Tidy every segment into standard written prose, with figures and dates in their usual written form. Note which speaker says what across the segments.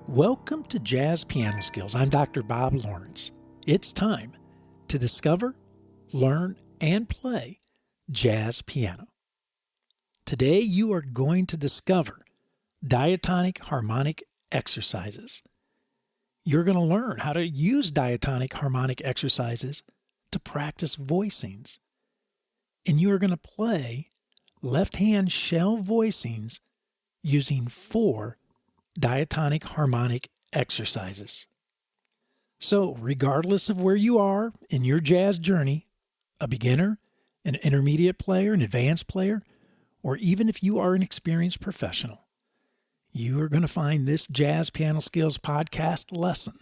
Speaker 1: Welcome to Jazz Piano Skills. I'm Dr. Bob Lawrence. It's time to discover, learn, and play jazz piano. Today you are going to discover diatonic harmonic exercises. You're going to learn how to use diatonic harmonic exercises to practice voicings. And you are going to play left-hand shell voicings using 4 diatonic harmonic exercises. So, regardless of where you are in your jazz journey, a beginner, an intermediate player, an advanced player, or even if you are an experienced professional, you are going to find this Jazz Piano Skills podcast lesson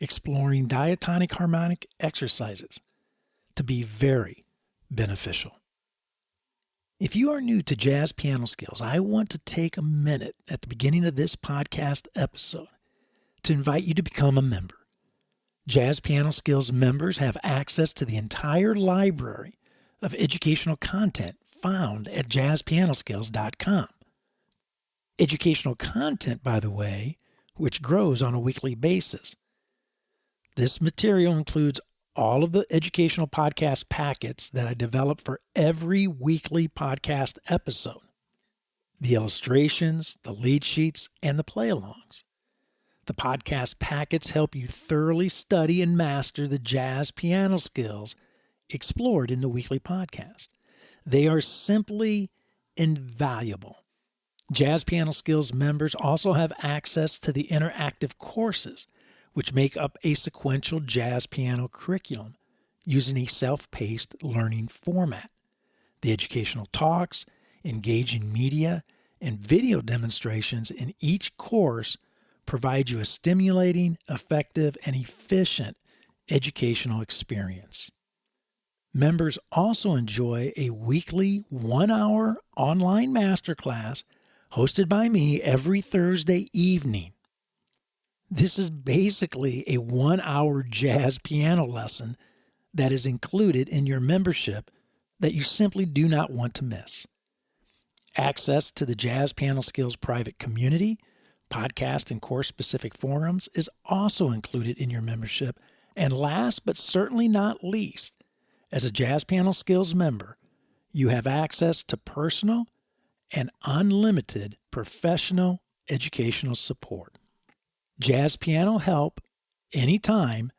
Speaker 1: exploring diatonic harmonic exercises to be very beneficial. If you are new to Jazz Piano Skills, I want to take a minute at the beginning of this podcast episode to invite you to become a member. Jazz Piano Skills members have access to the entire library of educational content found at JazzPianoSkills.com. Educational content, by the way, which grows on a weekly basis. This material includes all of the educational podcast packets that I develop for every weekly podcast episode, the illustrations, the lead sheets, and the play-alongs. The podcast packets help you thoroughly study and master the jazz piano skills explored in the weekly podcast. They are simply invaluable. Jazz Piano Skills members also have access to the interactive courses, which make up a sequential jazz piano curriculum using a self-paced learning format. The educational talks, engaging media, and video demonstrations in each course provide you a stimulating, effective, and efficient educational experience. Members also enjoy a weekly 1-hour online masterclass hosted by me every Thursday evening. This is basically a 1-hour jazz piano lesson that is included in your membership that you simply do not want to miss. Access to the Jazz Piano Skills private community, podcast, and course-specific forums is also included in your membership. And last but certainly not least, as a Jazz Piano Skills member, you have access to personal and unlimited professional educational support. Jazz piano help anytime,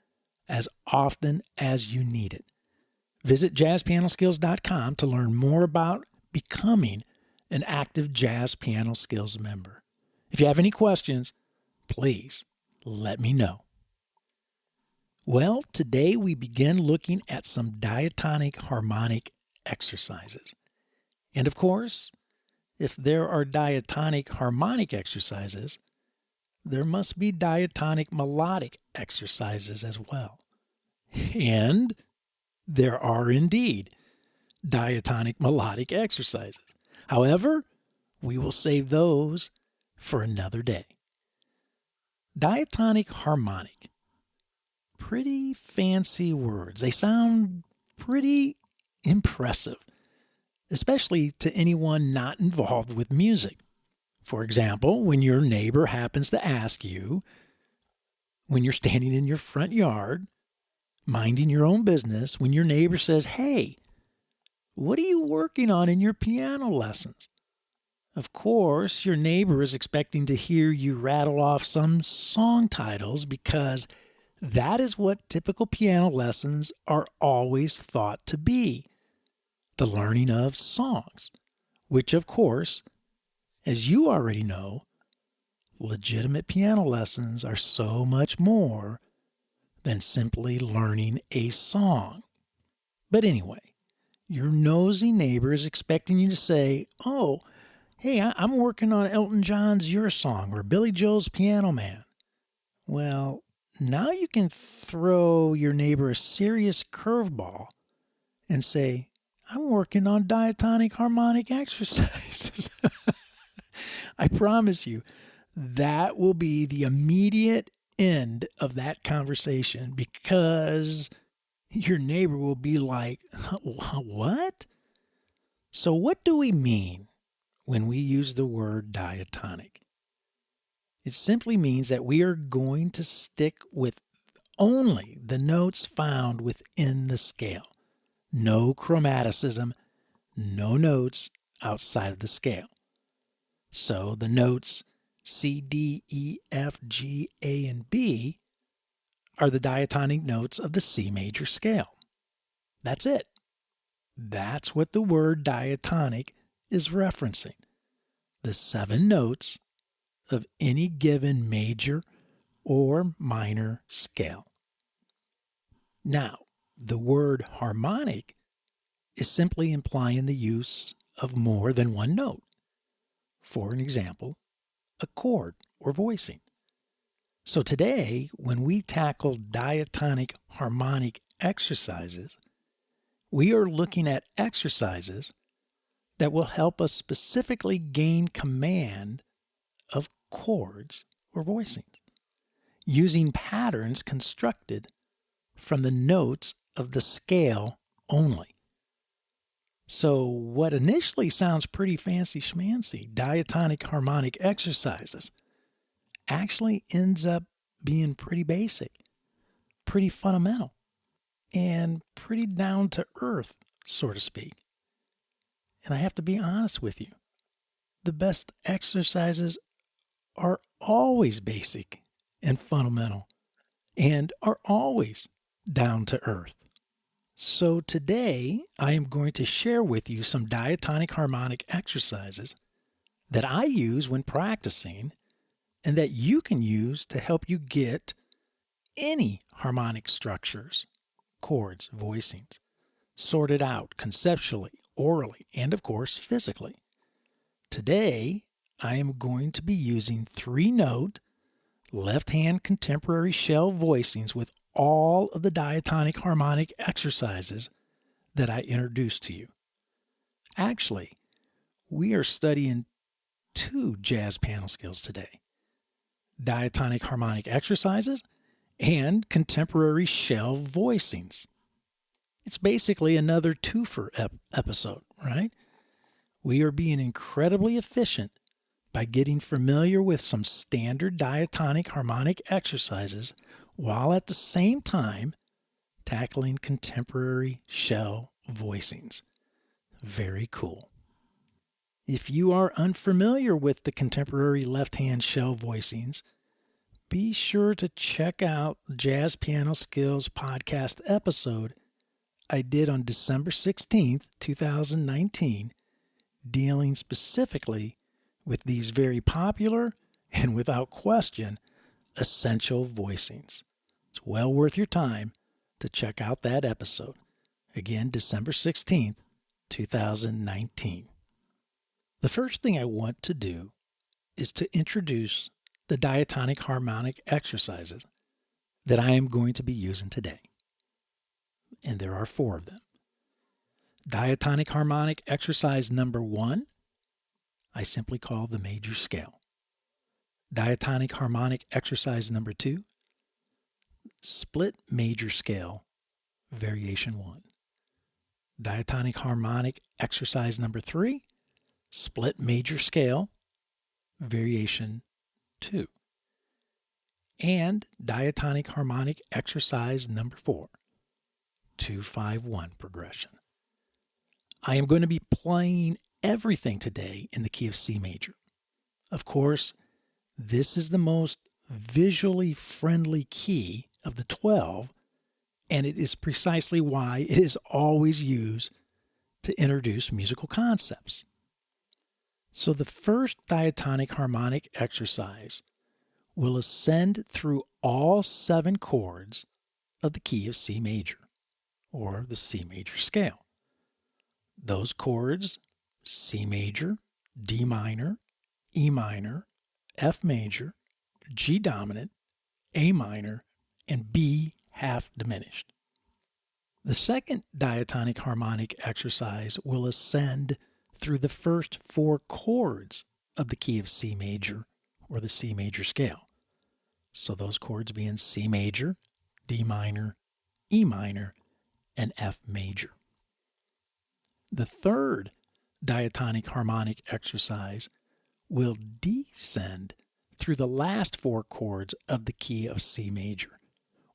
Speaker 1: as often as you need it. Visit JazzPianoSkills.com to learn more about becoming an active Jazz Piano Skills member. If you have any questions, please let me know. Well, today we begin looking at some diatonic harmonic exercises. And of course, if there are diatonic harmonic exercises, there must be diatonic melodic exercises as well. And there are indeed diatonic melodic exercises. However, we will save those for another day. Diatonic harmonic. Pretty fancy words. They sound pretty impressive, especially to anyone not involved with music. For example, when your neighbor happens to ask you, when you're standing in your front yard, minding your own business, when your neighbor says, "Hey, what are you working on in your piano lessons?" Of course, your neighbor is expecting to hear you rattle off some song titles because that is what typical piano lessons are always thought to be, the learning of songs, which of course, as you already know, legitimate piano lessons are so much more than simply learning a song. But anyway, your nosy neighbor is expecting you to say, "Oh, hey, I'm working on Elton John's Your Song or Billy Joel's Piano Man." Well, now you can throw your neighbor a serious curveball and say, "I'm working on diatonic harmonic exercises." I promise you, that will be the immediate end of that conversation because your neighbor will be like, "What?" So what do we mean when we use the word diatonic? It simply means that we are going to stick with only the notes found within the scale. No chromaticism, no notes outside of the scale. So the notes C, D, E, F, G, A, and B are the diatonic notes of the C major scale. That's it. That's what the word diatonic is referencing. The 7 notes of any given major or minor scale. Now, the word harmonic is simply implying the use of more than one note. For an example, a chord or voicing. So today, when we tackle diatonic harmonic exercises, we are looking at exercises that will help us specifically gain command of chords or voicings, using patterns constructed from the notes of the scale only. So what initially sounds pretty fancy schmancy, diatonic harmonic exercises, actually ends up being pretty basic, pretty fundamental, and pretty down to earth, so to speak. And I have to be honest with you, the best exercises are always basic and fundamental and are always down to earth. So today I am going to share with you some diatonic harmonic exercises that I use when practicing and that you can use to help you get any harmonic structures, chords, voicings, sorted out conceptually, orally, and of course physically. Today I am going to be using 3-note left-hand contemporary shell voicings with all of the diatonic harmonic exercises that I introduced to you. Actually, we are studying 2 jazz piano skills today: diatonic harmonic exercises and contemporary shell voicings. It's basically another twofer episode, right? We are being incredibly efficient by getting familiar with some standard diatonic harmonic exercises while at the same time tackling contemporary shell voicings. Very cool. If you are unfamiliar with the contemporary left-hand shell voicings, be sure to check out Jazz Piano Skills podcast episode I did on December 16th, 2019, dealing specifically with these very popular and without question essential voicings. It's well worth your time to check out that episode. Again, December 16th, 2019. The first thing I want to do is to introduce the diatonic harmonic exercises that I am going to be using today. And there are 4 of them. Diatonic harmonic exercise number 1, I simply call the major scale. Diatonic harmonic exercise number 2, split major scale, variation 1. Diatonic harmonic exercise number 3, split major scale, variation 2. And diatonic harmonic exercise number 4, 2-5-1 progression. I am going to be playing everything today in the key of C major. Of course, this is the most visually friendly key of the 12, and it is precisely why it is always used to introduce musical concepts. So the first diatonic harmonic exercise will ascend through all 7 chords of the key of C major, or the C major scale. Those chords: C major, D minor, E minor, F major, G dominant, A minor, and B half diminished. The second diatonic harmonic exercise will ascend through the first 4 chords of the key of C major, or the C major scale. So those chords being C major, D minor, E minor, and F major. The third diatonic harmonic exercise will descend through the last four chords of the key of C major,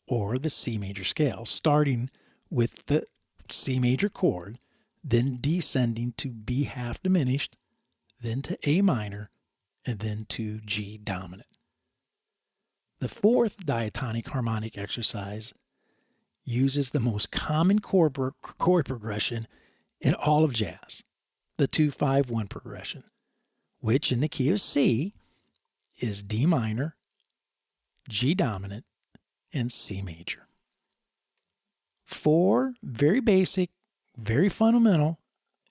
Speaker 1: or the C major scale, starting with the C major chord, then descending to B half diminished, then to A minor, and then to G dominant. The fourth diatonic harmonic exercise uses the most common chord progression in all of jazz, the 2-5-1 progression, which in the key of C is D minor, G dominant, and C major. Four very basic, very fundamental,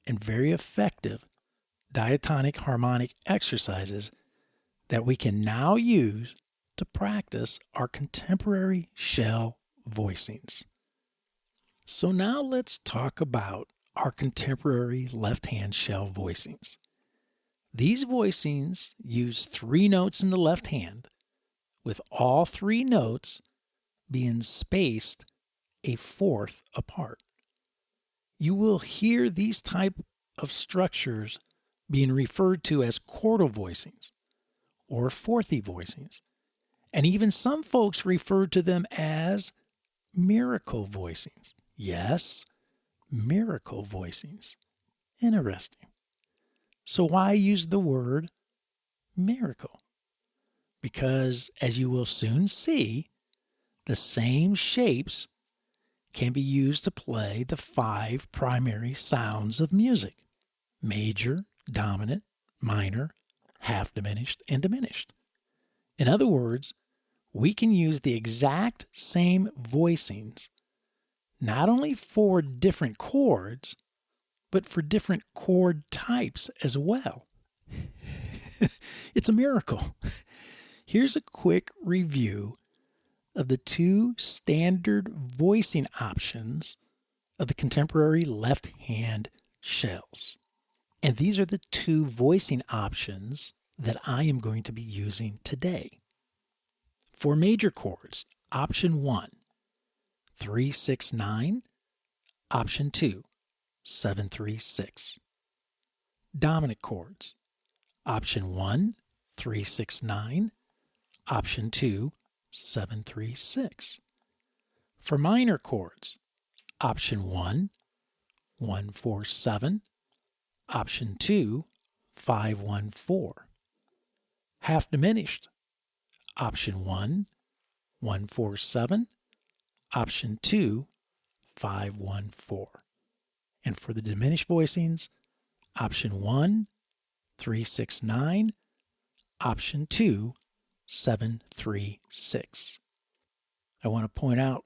Speaker 1: and very effective diatonic harmonic exercises that we can now use to practice our contemporary shell voicings. So now let's talk about our contemporary left-hand shell voicings. These voicings use 3 notes in the left hand, with all 3 notes being spaced a fourth apart. You will hear these type of structures being referred to as chordal voicings or fourthy voicings, and even some folks refer to them as miracle voicings. Yes, miracle voicings. Interesting. So why use the word miracle? Because, as you will soon see, the same shapes can be used to play the 5 primary sounds of music: major, dominant, minor, half diminished, and diminished. In other words, we can use the exact same voicings not only for different chords, but for different chord types as well. It's a miracle. Here's a quick review of the 2 standard voicing options of the contemporary left-hand shells. And these are the 2 voicing options that I am going to be using today. For major chords, option 1, 3-6-9, option 2, 7-3-6. Dominant chords, option 1, 3-6-9, option 2, 7-3-6. For minor chords, option 1, 1-4-7, option 2, 5-1-4. Half diminished, option 1, 1-4-7, option 2, 5-1-4. And for the diminished voicings, option 1, 3-6-9, option 2, 7-3-6. I want to point out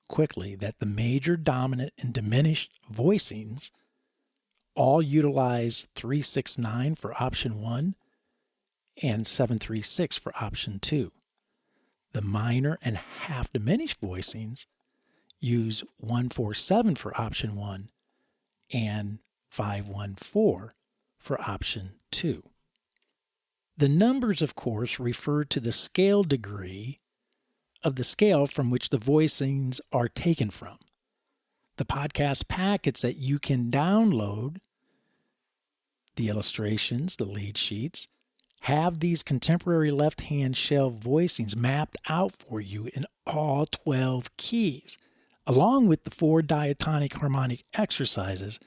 Speaker 1: quickly that the major, dominant, and diminished voicings all utilize 3-6-9 for option 1 and 7-3-6 for option 2. The minor and half diminished voicings use 1-4-7 for option 1 and 5-1-4 for option 2. The numbers, of course, refer to the scale degree of the scale from which the voicings are taken from. The podcast packets that you can download, the illustrations, the lead sheets, have these contemporary left-hand shell voicings mapped out for you in all 12 keys, along with the 4 diatonic harmonic exercises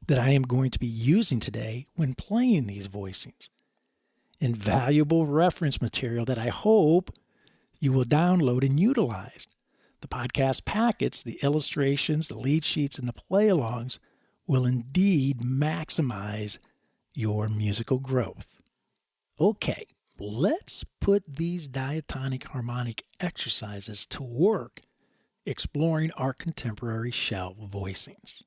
Speaker 1: that I am going to be using today when playing these voicings. Invaluable reference material that I hope you will download and utilize. The podcast packets, the illustrations, the lead sheets, and the play-alongs will indeed maximize your musical growth. Okay, let's put these diatonic harmonic exercises to work exploring our contemporary shell voicings.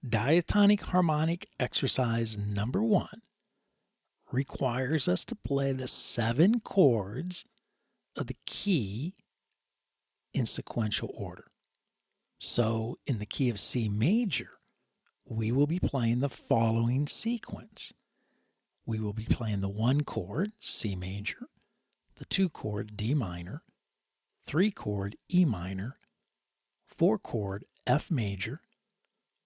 Speaker 1: Diatonic harmonic exercise number 1 requires us to play the 7 chords of the key in sequential order. So in the key of C major, we will be playing the following sequence. We will be playing the 1 chord, C major, the 2 chord, D minor, 3 chord, E minor, 4 chord, F major,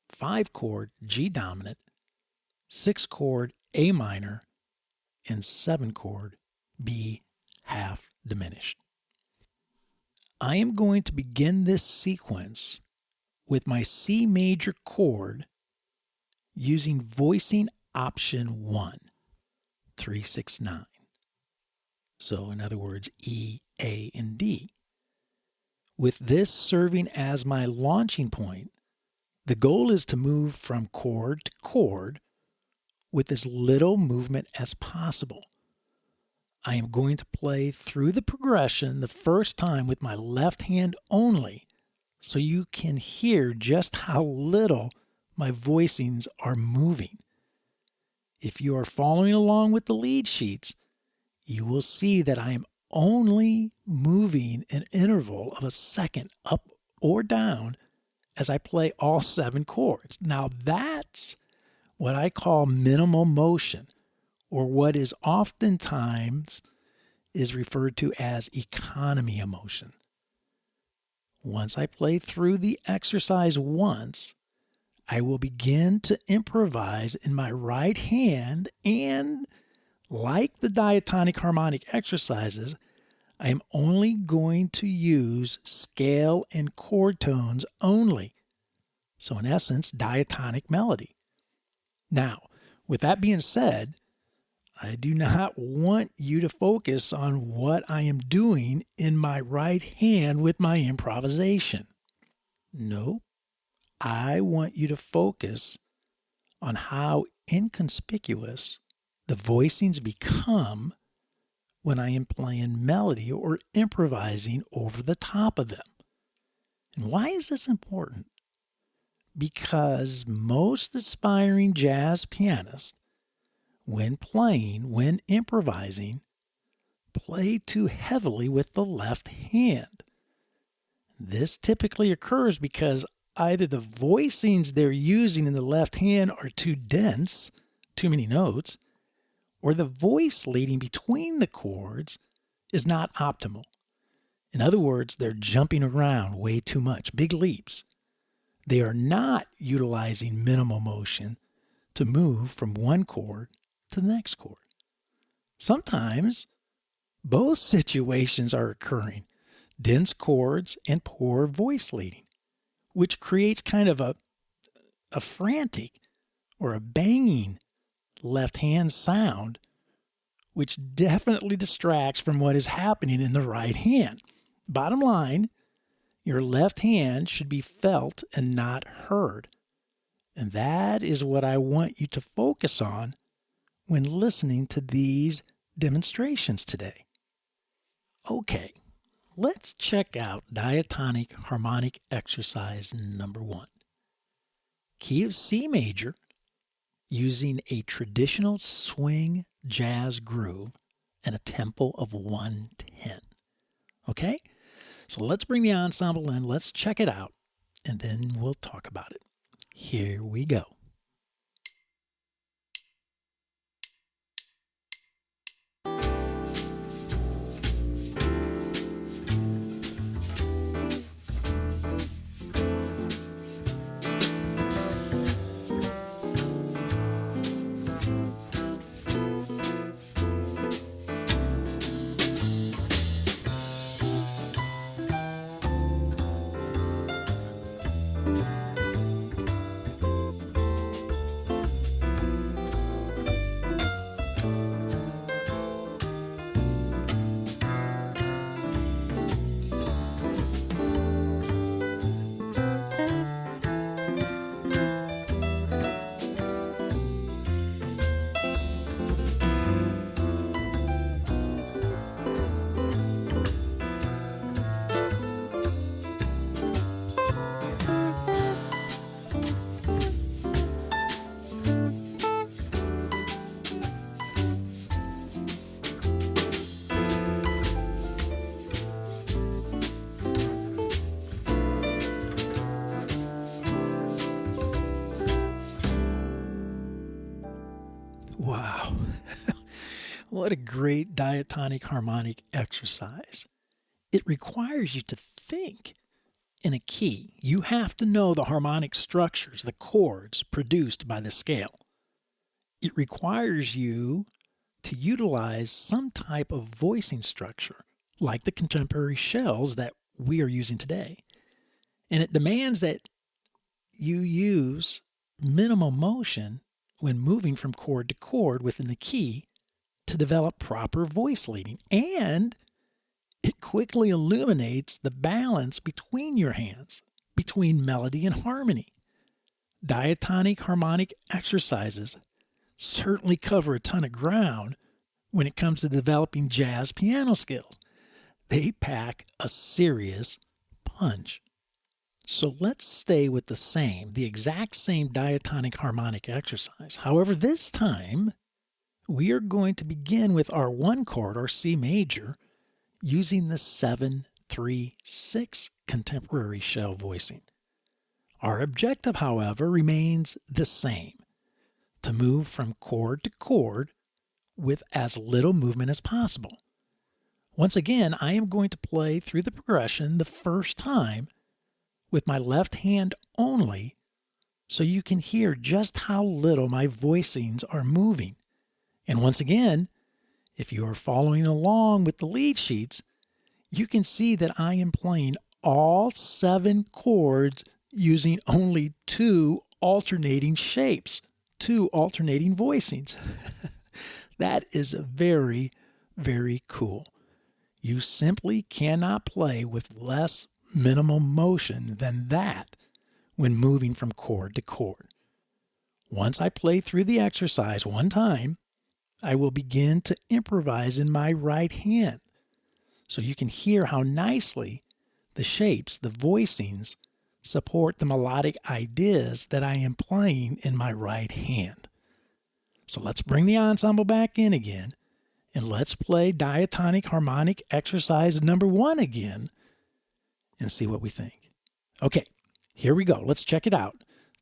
Speaker 1: 5 chord, G dominant, 6 chord, A minor, and 7 chord, be half diminished. I am going to begin this sequence with my C major chord using voicing option 1, 3, 6, 9. So in other words, E, A, and D. With this serving as my launching point, the goal is to move from chord to chord with as little movement as possible. I am going to play through the progression the first time with my left hand only, so you can hear just how little my voicings are moving. If you are following along with the lead sheets, you will see that I am only moving an interval of a second up or down as I play all 7 chords. Now that's what I call minimal motion, or what is oftentimes is referred to as economy of motion. Once I play through the exercise once, I will begin to improvise in my right hand, and like the diatonic harmonic exercises, I am only going to use scale and chord tones only. So in essence, diatonic melody. Now, with that being said, I do not want you to focus on what I am doing in my right hand with my improvisation. Nope. I want you to focus on how inconspicuous the voicings become when I am playing melody or improvising over the top of them. And why is this important? Because most aspiring jazz pianists, when improvising, play too heavily with the left hand. This typically occurs because either the voicings they're using in the left hand are too dense, too many notes, or the voice leading between the chords is not optimal. In other words, they're jumping around way too much, big leaps. They are not utilizing minimal motion to move from one chord to the next chord. Sometimes both situations are occurring, dense chords and poor voice leading, which creates kind of a frantic or a banging left hand sound, which definitely distracts from what is happening in the right hand. Bottom line, your left hand should be felt and not heard. And that is what I want you to focus on when listening to these demonstrations today. Okay, let's check out diatonic harmonic exercise number 1. Key of C major, using a traditional swing jazz groove and a tempo of 110. Okay, so let's bring the ensemble in, let's check it out, and then we'll talk about it. Here we go. Wow. What a great diatonic harmonic exercise. It requires you to think in a key. You have to know the harmonic structures, the chords produced by the scale. It requires you to utilize some type of voicing structure, like the contemporary shells that we are using today. And it demands that you use minimal motion when moving from chord to chord within the key to develop proper voice leading. And it quickly illuminates the balance between your hands, between melody and harmony. Diatonic harmonic exercises certainly cover a ton of ground when it comes to developing jazz piano skills. They pack a serious punch. So let's stay with the exact same diatonic harmonic exercise. However, this time we are going to begin with our one chord, our C major, using the 7-3-6 contemporary shell voicing. Our objective, however, remains the same: to move from chord to chord with as little movement as possible. Once again, I am going to play through the progression the first time with my left hand only, so you can hear just how little my voicings are moving. And once again, if you are following along with the lead sheets, you can see that I am playing all 7 chords using only 2 alternating shapes, 2 alternating voicings. That is very, very cool. You simply cannot play with less minimal motion than that when moving from chord to chord. Once I play through the exercise one time, I will begin to improvise in my right hand, so you can hear how nicely the shapes, the voicings, support the melodic ideas that I am playing in my right hand. So let's bring the ensemble back in again, and let's play diatonic harmonic exercise number 1 again and see what we think. Okay, here we go. Let's check it out.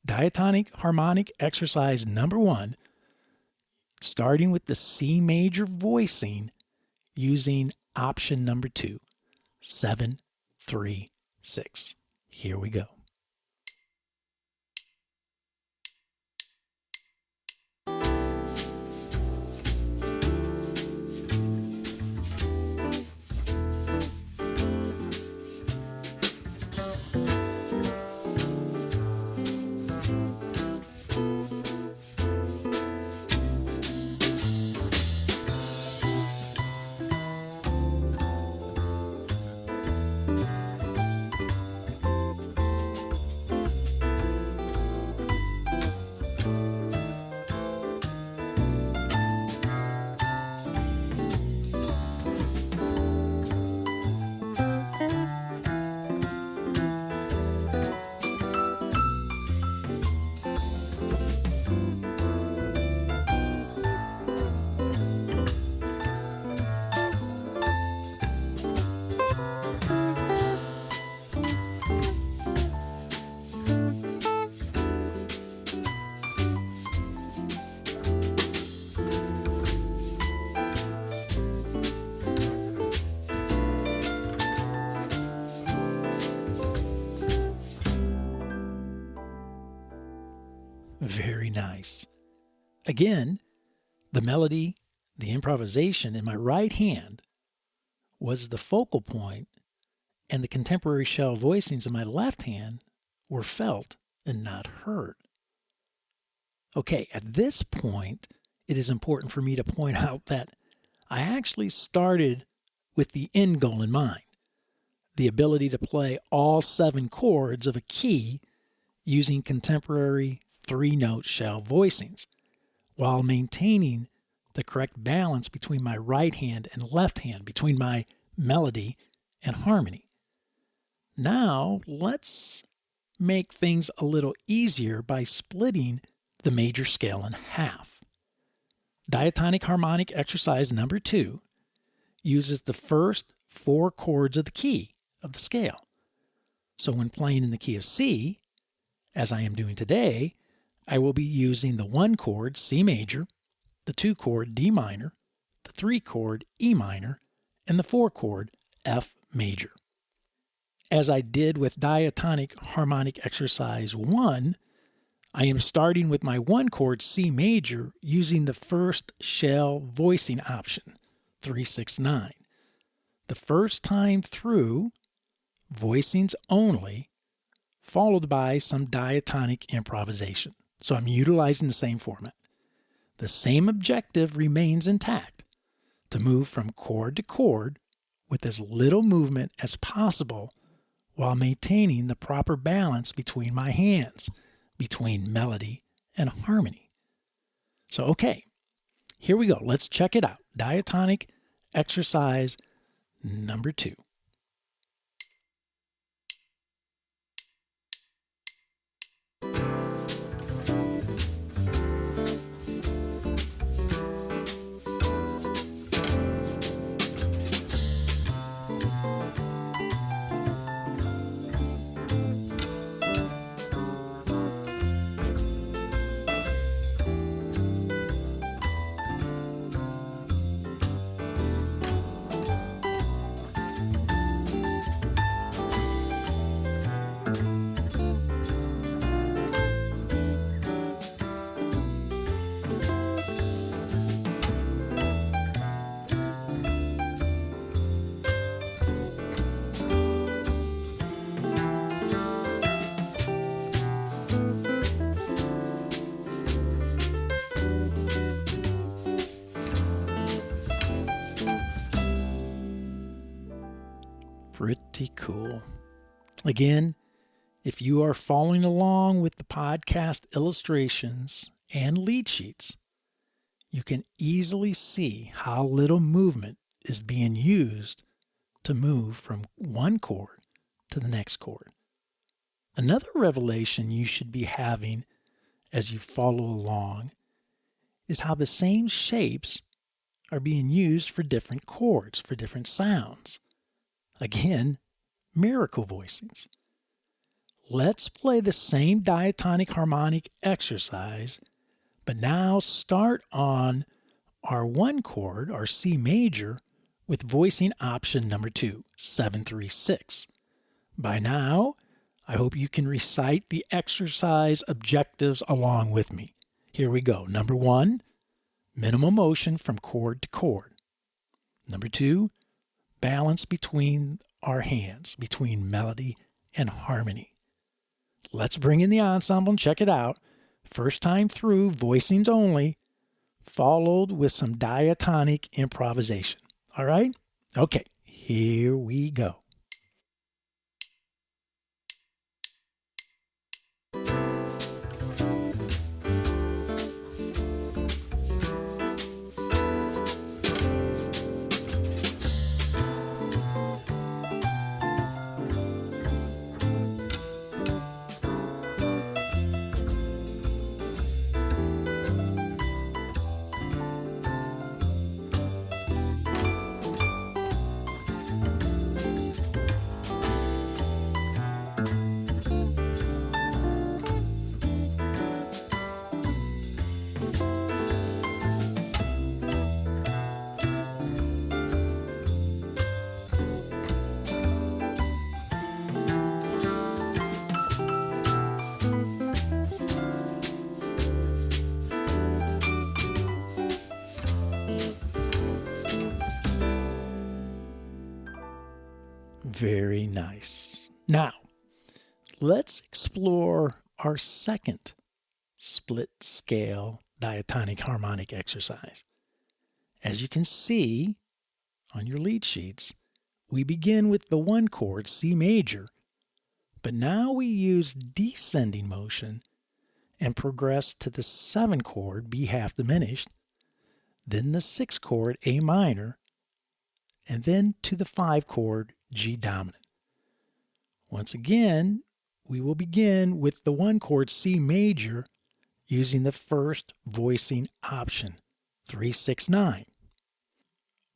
Speaker 1: Diatonic harmonic exercise number 1, starting with the C major voicing using option number 2, 7-3-6. Here we go. Very nice. Again, the melody, the improvisation in my right hand was the focal point, and the contemporary shell voicings in my left hand were felt and not heard. Okay, at this point, it is important for me to point out that I actually started with the end goal in mind, the ability to play all 7 chords of a key using contemporary 3-note shell voicings, while maintaining the correct balance between my right hand and left hand, between my melody and harmony. Now, let's make things a little easier by splitting the major scale in half. Diatonic harmonic exercise number 2 uses the first 4 chords of the key of the scale. So when playing in the key of C, as I am doing today, I will be using the 1 chord C major, the 2 chord D minor, the 3 chord E minor, and the 4 chord F major. As I did with diatonic harmonic exercise 1, I am starting with my 1 chord C major using the first shell voicing option, 3-6-9. The first time through, voicings only, followed by some diatonic improvisation. So I'm utilizing the same format. The same objective remains intact, to move from chord to chord with as little movement as possible while maintaining the proper balance between my hands, between melody and harmony. So, okay, here we go. Let's check it out. Diatonic exercise number 2. Pretty cool. Again, if you are following along with the podcast illustrations and lead sheets, you can easily see how little movement is being used to move from one chord to the next chord. Another revelation you should be having as you follow along is how the same shapes are being used for different chords, for different sounds. Again, miracle voicings. Let's play the same diatonic harmonic exercise, but now start on our 1 chord, our C major, with voicing option number 2, 7-3-6. By now, I hope you can recite the exercise objectives along with me. Here we go. Number 1, minimal motion from chord to chord. Number 2, balance between our hands, between melody and harmony. Let's bring in the ensemble and check it out. First time through, voicings only, followed with some diatonic improvisation. All right? Okay, here we go. Very nice. Now, let's explore our second split scale diatonic harmonic exercise. As you can see on your lead sheets, we begin with the 1 chord C major, but now we use descending motion and progress to the 7 chord B half diminished, then the 6 chord A minor, and then to the 5 chord G dominant. Once again, we will begin with the 1 chord C major using the first voicing option, 3-6-9.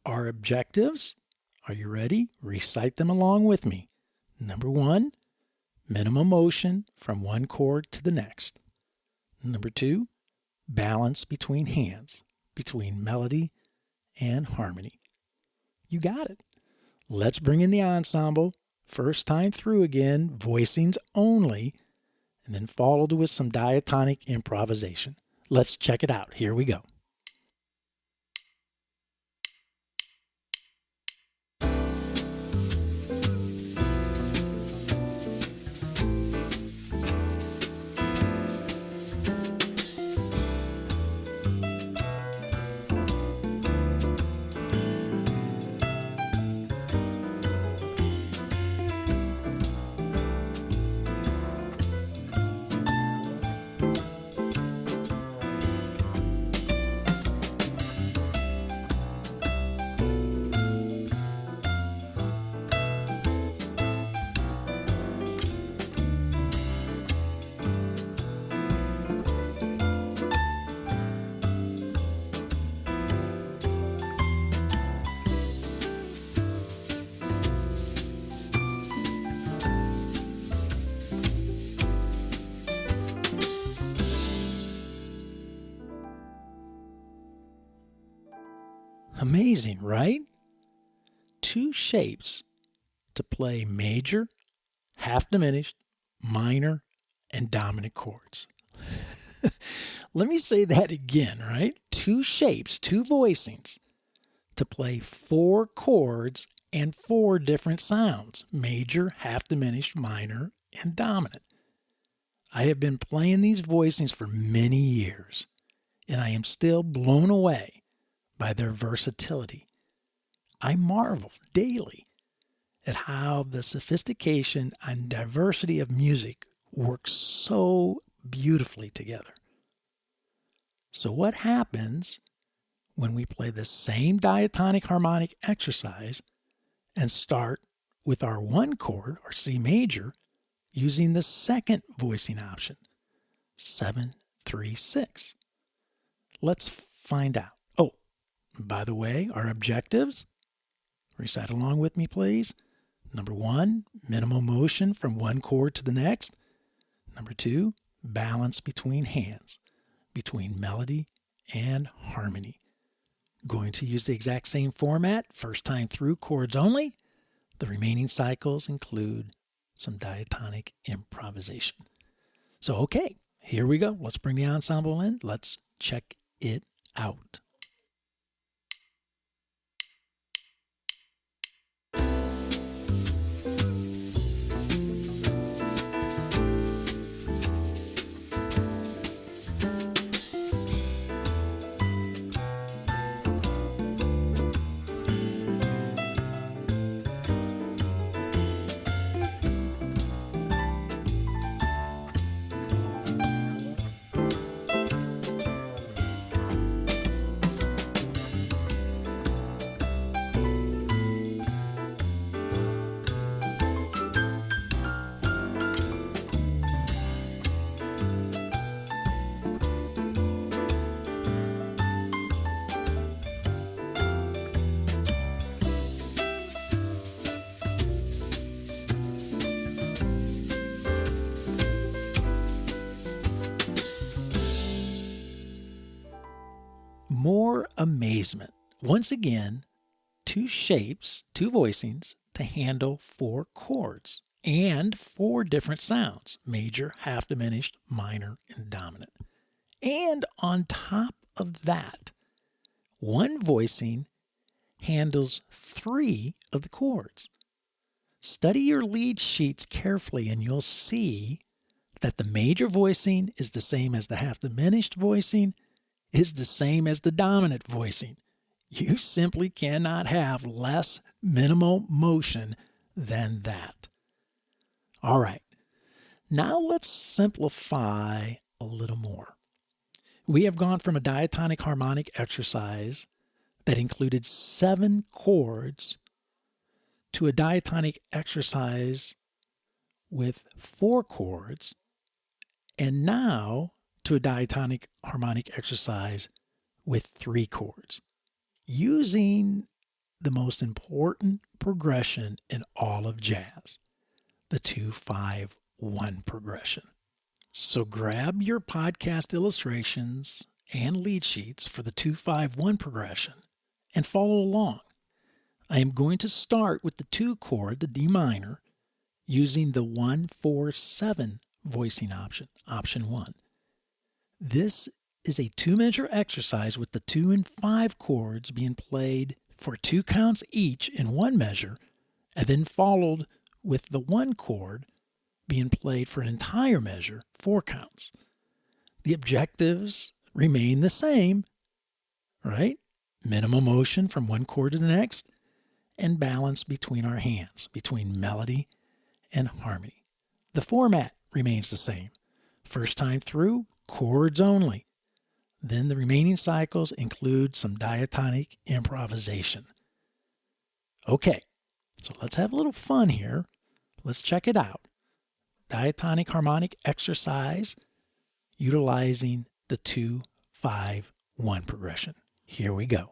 Speaker 1: Our objectives, are you ready? Recite them along with me. Number 1, minimum motion from 1 chord to the next. Number 2, balance between hands, between melody and harmony. You got it. Let's bring in the ensemble. First time through again, voicings only, and then followed with some diatonic improvisation. Let's check it out. Here we go. Amazing, right? 2 shapes to play major, half diminished, minor, and dominant chords. Let me say that again, right? 2 shapes, 2 voicings to play 4 chords and 4 different sounds: major, half diminished, minor, and dominant. I have been playing these voicings for many years, and I am still blown away by their versatility. I marvel daily at how the sophistication and diversity of music work so beautifully together. So what happens when we play the same diatonic harmonic exercise and start with our 1 chord, or C major, using the second voicing option, 7-3-6? Let's find out. Oh, by the way, our objectives, recite along with me, please. Number 1, minimal motion from 1 chord to the next. Number 2, balance between hands, between melody and harmony. Going to use the exact same format, first time through, chords only. The remaining cycles include some diatonic improvisation. So, okay, here we go. Let's bring the ensemble in. Let's check it out. More amazement. Once again, 2 shapes, 2 voicings to handle 4 chords and 4 different sounds: major, half diminished, minor, and dominant. And on top of that, 1 voicing handles 3 of the chords. Study your lead sheets carefully and you'll see that the major voicing is the same as the half diminished voicing, is the same as the dominant voicing. You simply cannot have less minimal motion than that. All right, now let's simplify a little more. We have gone from a diatonic harmonic exercise that included 7 chords to a diatonic exercise with 4 chords, and now to a diatonic harmonic exercise with 3 chords, using the most important progression in all of jazz, the 2-5-1 progression. So grab your podcast illustrations and lead sheets for the 2-5-1 progression and follow along. I am going to start with the 2 chord, the D minor, using the 1-4-7 voicing option, option 1. This is a 2-measure exercise with the 2 and 5 chords being played for 2 counts each in 1 measure, and then followed with the 1 chord being played for an entire measure, 4 counts. The objectives remain the same, right? Minimum motion from 1 chord to the next, and balance between our hands, between melody and harmony. The format remains the same. First time through, chords only. Then the remaining cycles include some diatonic improvisation. Okay, so let's have a little fun here. Let's check it out. Diatonic harmonic exercise utilizing the 2-5-1 progression. Here we go.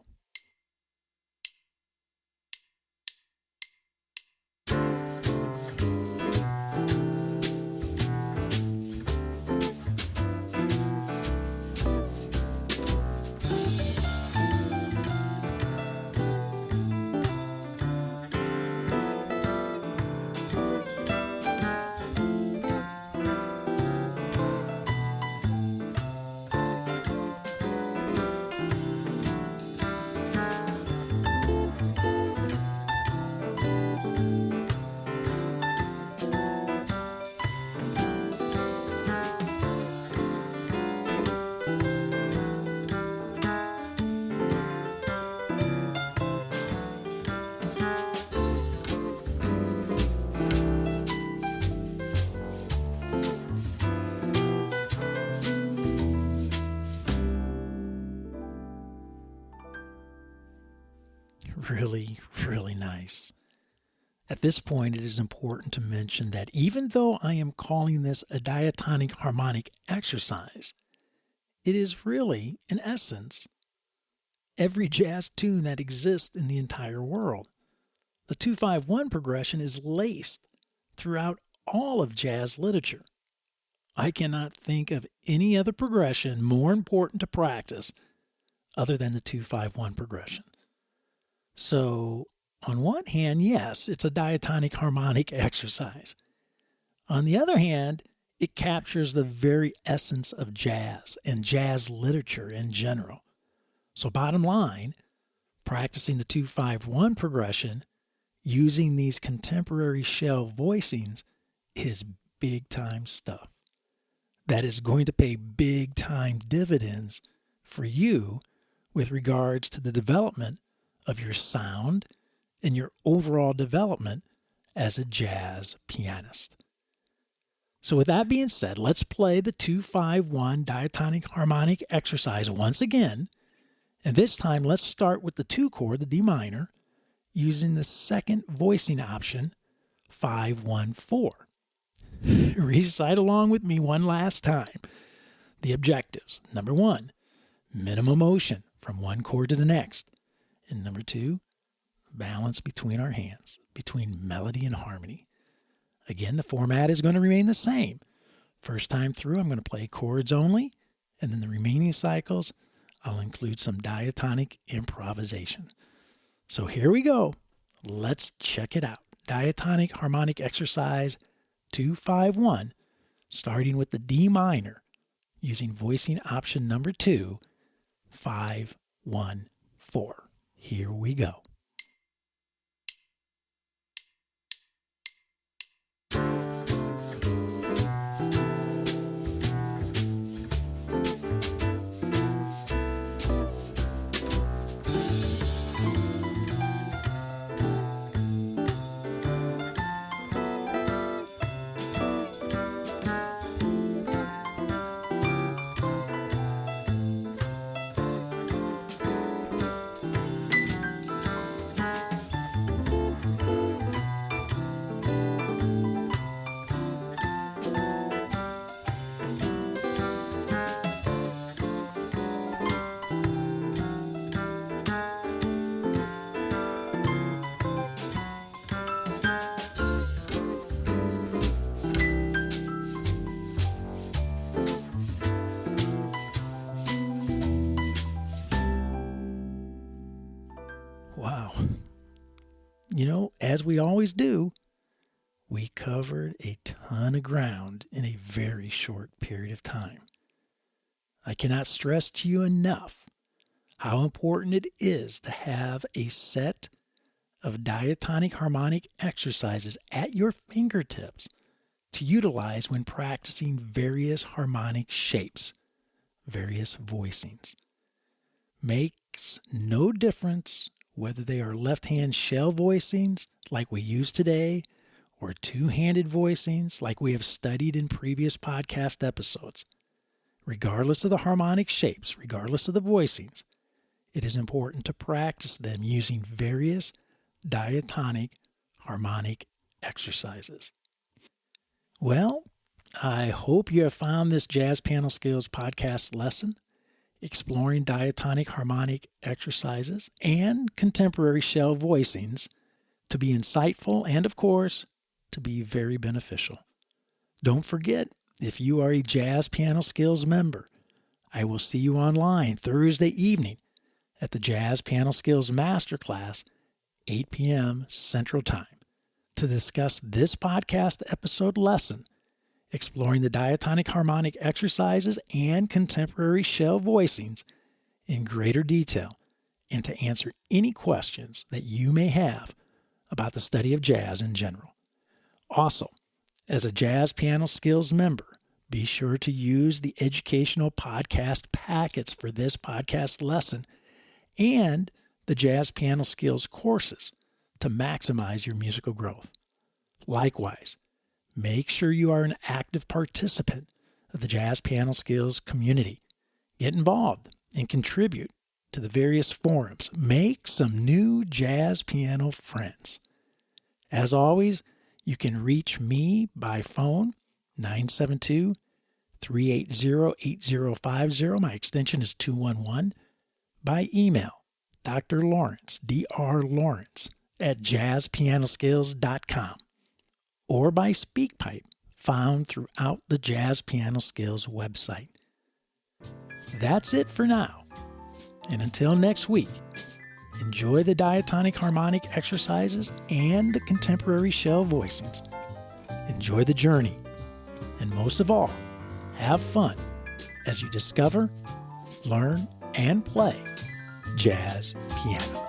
Speaker 1: Really, really nice. At this point, it is important to mention that even though I am calling this a diatonic harmonic exercise, it is really, in essence, every jazz tune that exists in the entire world. The 2-5-1 progression is laced throughout all of jazz literature. I cannot think of any other progression more important to practice other than the 2-5-1 progression. So, on one hand, yes, it's a diatonic harmonic exercise. On the other hand, it captures the very essence of jazz and jazz literature in general. So, bottom line, practicing the 2-5-1 progression using these contemporary shell voicings is big time stuff. That is going to pay big time dividends for you with regards to the development of your sound and your overall development as a jazz pianist. So with that being said, let's play the 2-5-1 diatonic harmonic exercise once again. And this time, let's start with the 2 chord, the D minor, using the second voicing option, 5-1-4. Recite along with me one last time. The objectives. Number 1, minimum motion from 1 chord to the next. And number 2, balance between our hands, between melody and harmony. Again, the format is going to remain the same. First time through, I'm going to play chords only, and then the remaining cycles, I'll include some diatonic improvisation. So here we go. Let's check it out. Diatonic harmonic exercise 2-5-1, starting with the D minor, using voicing option number 2, 5-1-4. Here we go. Wow. You know, as we always do, We covered a ton of ground in a very short period of time. I cannot stress to you enough how important it is to have a set of diatonic harmonic exercises at your fingertips to utilize when practicing various harmonic shapes, various voicings. Makes no difference whether they are left-hand shell voicings like we use today or two-handed voicings like we have studied in previous podcast episodes. Regardless of the harmonic shapes, regardless of the voicings, it is important to practice them using various diatonic harmonic exercises. Well, I hope you have found this Jazz Piano Skills podcast lesson exploring diatonic harmonic exercises and contemporary shell voicings to be insightful and, of course, to be very beneficial. Don't forget, if you are a Jazz Piano Skills member, I will see you online Thursday evening at the Jazz Piano Skills Masterclass, 8 p.m. Central Time, to discuss this podcast episode lesson, exploring the diatonic harmonic exercises and contemporary shell voicings in greater detail, and to answer any questions that you may have about the study of jazz in general. Also, as a Jazz Piano Skills member, be sure to use the educational podcast packets for this podcast lesson and the Jazz Piano Skills courses to maximize your musical growth. Likewise, make sure you are an active participant of the Jazz Piano Skills community. Get involved and contribute to the various forums. Make some new jazz piano friends. As always, you can reach me by phone, 972-380-8050. My extension is 211. By email, Dr. Lawrence, Dr. Lawrence, at jazzpianoskills.com. Or by SpeakPipe, found throughout the Jazz Piano Skills website. That's it for now. And until next week, enjoy the diatonic harmonic exercises and the contemporary shell voicings. Enjoy the journey. And most of all, have fun as you discover, learn, and play jazz piano.